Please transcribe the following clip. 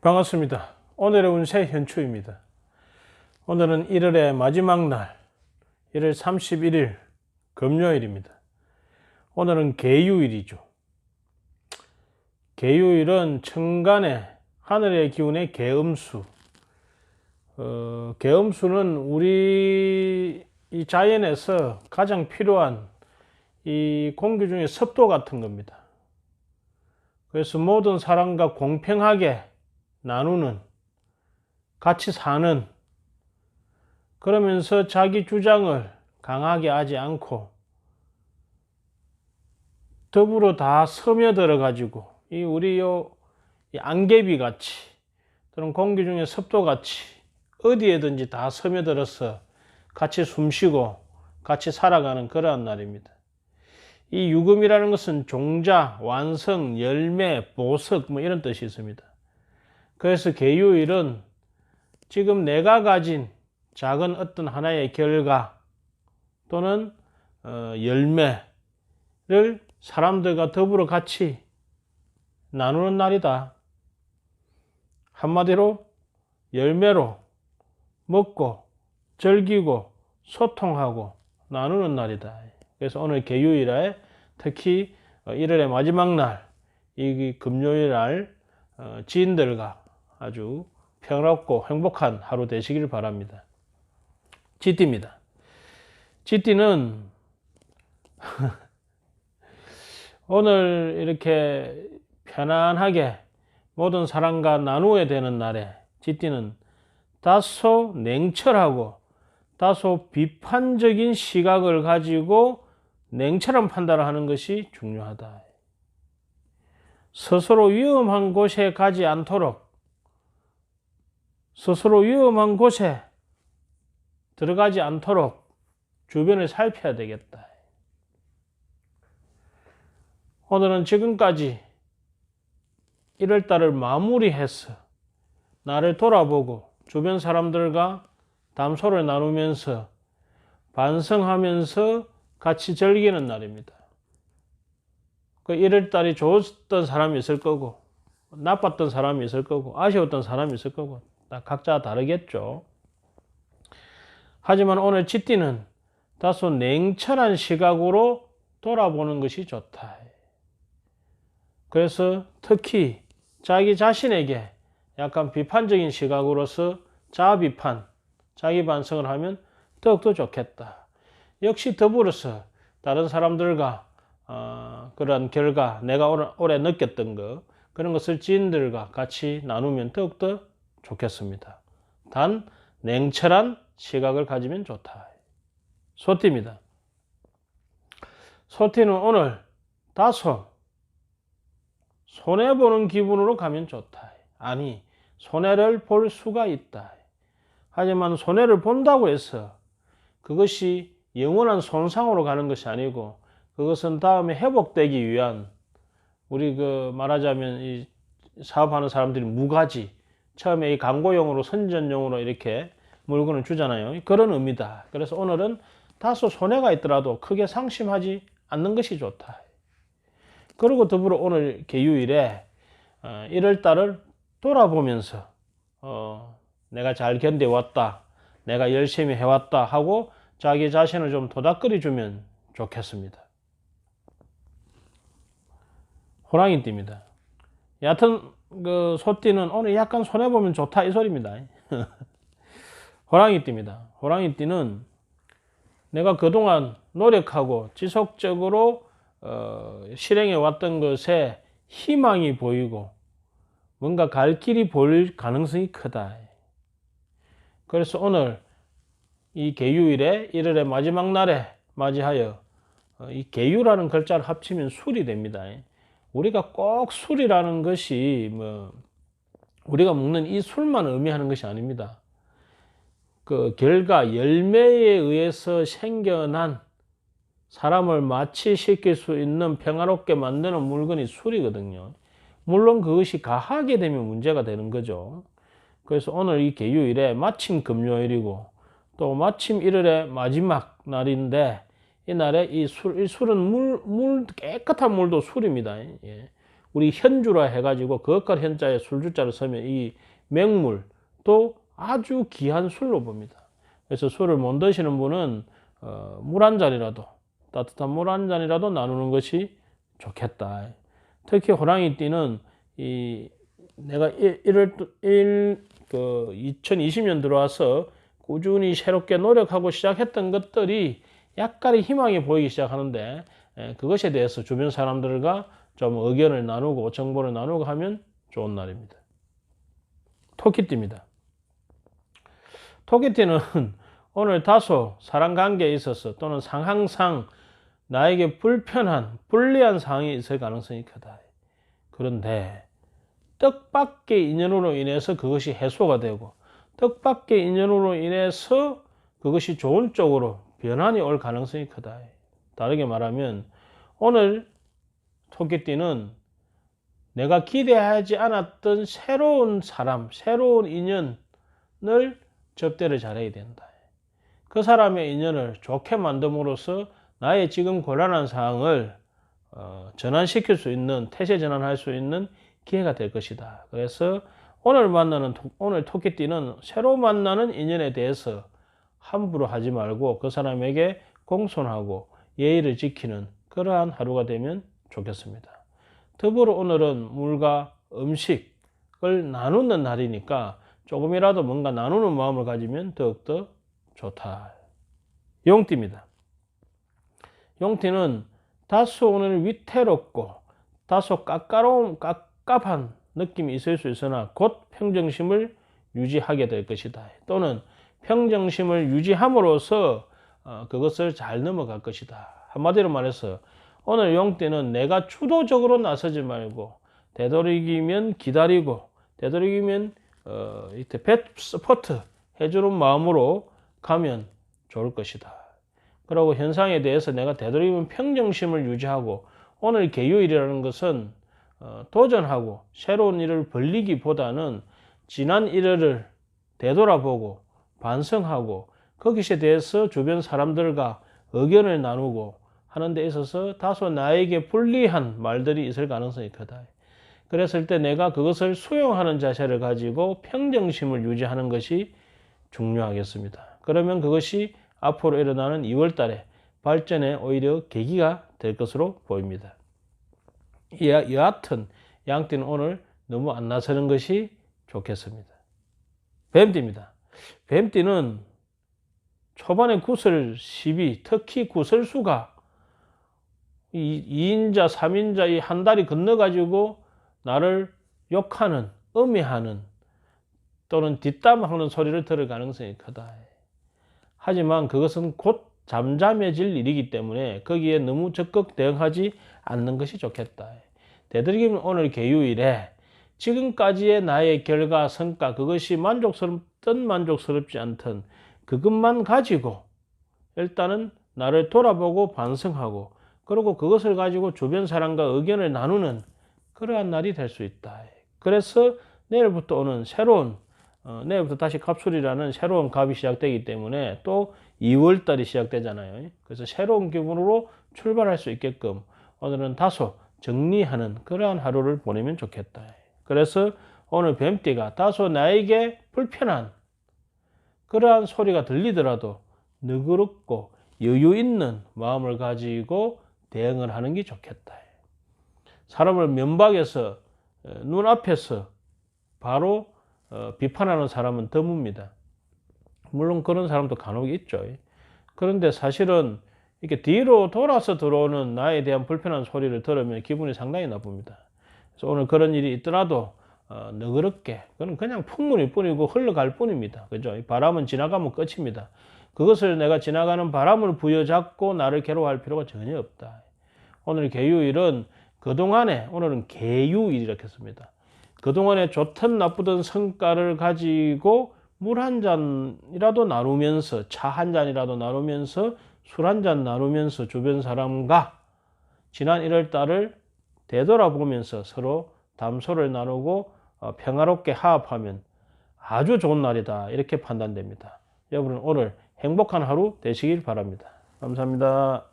반갑습니다. 오늘의 운세 현추입니다. 오늘은 1월의 마지막 날, 1월 31일 금요일입니다. 오늘은 계유일이죠. 계유일은 천간의 하늘의 기운의 계음수. 계음수는 우리 이 자연에서 가장 필요한 이 공기 중에 습도 같은 겁니다. 그래서 모든 사람과 공평하게 나누는, 같이 사는, 그러면서 자기 주장을 강하게 하지 않고 더불어 다 스며들어 가지고 우리 이 안개비 같이 또는 공기 중에 습도 같이 어디에든지 다 스며들어서 같이 숨쉬고 같이 살아가는 그러한 날입니다. 이 유금이라는 것은 종자, 완성, 열매, 보석 이런 뜻이 있습니다. 그래서 계유일은 지금 내가 가진 작은 어떤 하나의 결과 또는 열매를 사람들과 더불어 같이 나누는 날이다. 한마디로 열매로 먹고 즐기고 소통하고 나누는 날이다. 그래서 오늘 계유일에 특히 1월의 마지막 날, 이 금요일 날 지인들과 아주 평화롭고 행복한 하루 되시길 바랍니다. 쥐띠입니다. 쥐띠는 오늘 이렇게 편안하게 모든 사람과 나누어야 되는 날에 쥐띠는 다소 냉철하고 다소 비판적인 시각을 가지고 냉철한 판단을 하는 것이 중요하다. 스스로 위험한 곳에 가지 않도록, 스스로 위험한 곳에 들어가지 않도록 주변을 살펴야 되겠다. 오늘은 지금까지 1월달을 마무리해서 나를 돌아보고 주변 사람들과 담소를 나누면서 반성하면서 같이 즐기는 날입니다. 그 1월달이 좋았던 사람이 있을 거고 나빴던 사람이 있을 거고 아쉬웠던 사람이 있을 거고 다 각자 다르겠죠. 하지만 오늘 쥐띠는 다소 냉철한 시각으로 돌아보는 것이 좋다. 그래서 특히 자기 자신에게 약간 비판적인 시각으로서 자비판, 자기 반성을 하면 더욱더 좋겠다. 역시 더불어서 다른 사람들과 그런 결과, 내가 올해 느꼈던 것, 그런 것을 지인들과 같이 나누면 더욱더 좋겠습니다. 단 냉철한 시각을 가지면 좋다. 소띠입니다. 소띠는 오늘 다소 손해보는 기분으로 가면 좋다. 아니, 손해를 볼 수가 있다. 하지만 손해를 본다고 해서 그것이 영원한 손상으로 가는 것이 아니고 그것은 다음에 회복되기 위한, 우리 말하자면 이 사업하는 사람들이 무가지, 처음에 이 광고용으로 선전용으로 이렇게 물건을 주잖아요. 그런 의미다. 그래서 오늘은 다소 손해가 있더라도 크게 상심하지 않는 것이 좋다. 그리고 더불어 오늘 계유일에 1월달을 돌아보면서 내가 잘 견뎌왔다, 내가 열심히 해왔다 하고 자기 자신을 좀 도닥거리 주면 좋겠습니다. 호랑이띠입니다. 여하튼 소띠는 오늘 약간 손해보면 좋다 이 소리입니다. 호랑이띠입니다. 호랑이띠는 내가 그동안 노력하고 지속적으로 실행해 왔던 것에 희망이 보이고 뭔가 갈 길이 보일 가능성이 크다. 그래서 오늘 이 계유일에 1월의 마지막 날에 맞이하여 이 계유라는 글자를 합치면 술이 됩니다. 우리가 꼭 술이라는 것이 우리가 먹는 이 술만 의미하는 것이 아닙니다. 그 결과 열매에 의해서 생겨난 사람을 마취시킬 수 있는 평화롭게 만드는 물건이 술이거든요. 물론 그것이 가하게 되면 문제가 되는 거죠. 그래서 오늘 이 계유일에 마침 금요일이고 또 마침 1월의 마지막 날인데 이 날에 이 술은 깨끗한 물도 술입니다. 예. 우리 현주라 해가지고 거역할 현자에 술주자를 쓰면 이 맹물도 아주 귀한 술로 봅니다. 그래서 술을 못 드시는 분은 물 한 잔이라도, 따뜻한 물 한 잔이라도 나누는 것이 좋겠다. 특히 호랑이띠는 내가 2020년 들어와서 꾸준히 새롭게 노력하고 시작했던 것들이 약간의 희망이 보이기 시작하는데, 그것에 대해서 주변 사람들과 좀 의견을 나누고 정보를 나누고 하면 좋은 날입니다. 토끼띠입니다. 토끼띠는 오늘 다소 사람관계에 있어서 또는 상황상 나에게 불리한 상황이 있을 가능성이 크다. 그런데 뜻밖의 인연으로 인해서 그것이 해소가 되고, 뜻밖의 인연으로 인해서 그것이 좋은 쪽으로 변환이 올 가능성이 크다. 다르게 말하면 오늘 토끼띠는 내가 기대하지 않았던 새로운 사람, 새로운 인연을 접대를 잘해야 된다. 그 사람의 인연을 좋게 만듦으로써 나의 지금 곤란한 상황을 전환시킬 수 있는, 태세 전환할 수 있는 기회가 될 것이다. 그래서 오늘 토끼띠는 새로 만나는 인연에 대해서 함부로 하지 말고 그 사람에게 공손하고 예의를 지키는 그러한 하루가 되면 좋겠습니다. 더불어 오늘은 물과 음식을 나누는 날이니까 조금이라도 뭔가 나누는 마음을 가지면 더욱더 좋다. 용띠입니다. 용띠는 다소 오늘 위태롭고 다소 깝깝한 느낌이 있을 수 있으나 곧 평정심을 유지하게 될 것이다. 또는 평정심을 유지함으로써 그것을 잘 넘어갈 것이다. 한마디로 말해서 오늘 용띠는 내가 주도적으로 나서지 말고 되도록이면 기다리고 되도록이면 서포트 해주는 마음으로 가면 좋을 것이다. 그리고 현상에 대해서 내가 되도록이면 평정심을 유지하고, 오늘 개요일이라는 것은 도전하고 새로운 일을 벌리기보다는 지난 일을 되돌아보고 반성하고 거기에 대해서 주변 사람들과 의견을 나누고 하는 데 있어서 다소 나에게 불리한 말들이 있을 가능성이 크다. 그랬을 때 내가 그것을 수용하는 자세를 가지고 평정심을 유지하는 것이 중요하겠습니다. 그러면 그것이 앞으로 일어나는 2월 달에 발전에 오히려 계기가 될 것으로 보입니다. 여하튼 양띠는 오늘 너무 안 나서는 것이 좋겠습니다. 뱀띠입니다. 뱀띠는 초반에 구설 12, 특히 구설수가 2인자, 3인자 이 한 달이 건너가지고 나를 욕하는, 음해하는 또는 뒷담하는 소리를 들을 가능성이 크다. 하지만 그것은 곧 잠잠해질 일이기 때문에 거기에 너무 적극 대응하지 않는 것이 좋겠다. 되도록이면 오늘 개요일에 지금까지의 나의 결과, 성과, 그것이 만족스럽든 만족스럽지 않든 그것만 가지고 일단은 나를 돌아보고 반성하고, 그리고 그것을 가지고 주변 사람과 의견을 나누는 그러한 날이 될 수 있다. 그래서 내일부터 오는 내일부터 다시 갑술이라는 새로운 갑이 시작되기 때문에 또 2월 달이 시작되잖아요. 그래서 새로운 기분으로 출발할 수 있게끔 오늘은 다소 정리하는 그러한 하루를 보내면 좋겠다. 그래서 오늘 뱀띠가 다소 나에게 불편한 그러한 소리가 들리더라도 너그럽고 여유 있는 마음을 가지고 대응을 하는 게 좋겠다. 사람을 면박에서 눈앞에서 바로 비판하는 사람은 드뭅니다. 물론 그런 사람도 간혹 있죠. 그런데 사실은 이렇게 뒤로 돌아서 들어오는 나에 대한 불편한 소리를 들으면 기분이 상당히 나쁩니다. 그래서 오늘 그런 일이 있더라도 너그럽게, 그건 그냥 풍문일 뿐이고 흘러갈 뿐입니다. 그죠? 바람은 지나가면 끝입니다. 그것을 내가 지나가는 바람을 부여잡고 나를 괴로워할 필요가 전혀 없다. 오늘 개유일은 오늘은 개유일이라고 했습니다. 그동안에 좋든 나쁘든 성과를 가지고 물 한 잔이라도 나누면서, 차 한 잔이라도 나누면서, 술 한 잔 나누면서 주변 사람과 지난 1월 달을 되돌아보면서 서로 담소를 나누고 평화롭게 화합하면 아주 좋은 날이다, 이렇게 판단됩니다. 여러분은 오늘 행복한 하루 되시길 바랍니다. 감사합니다.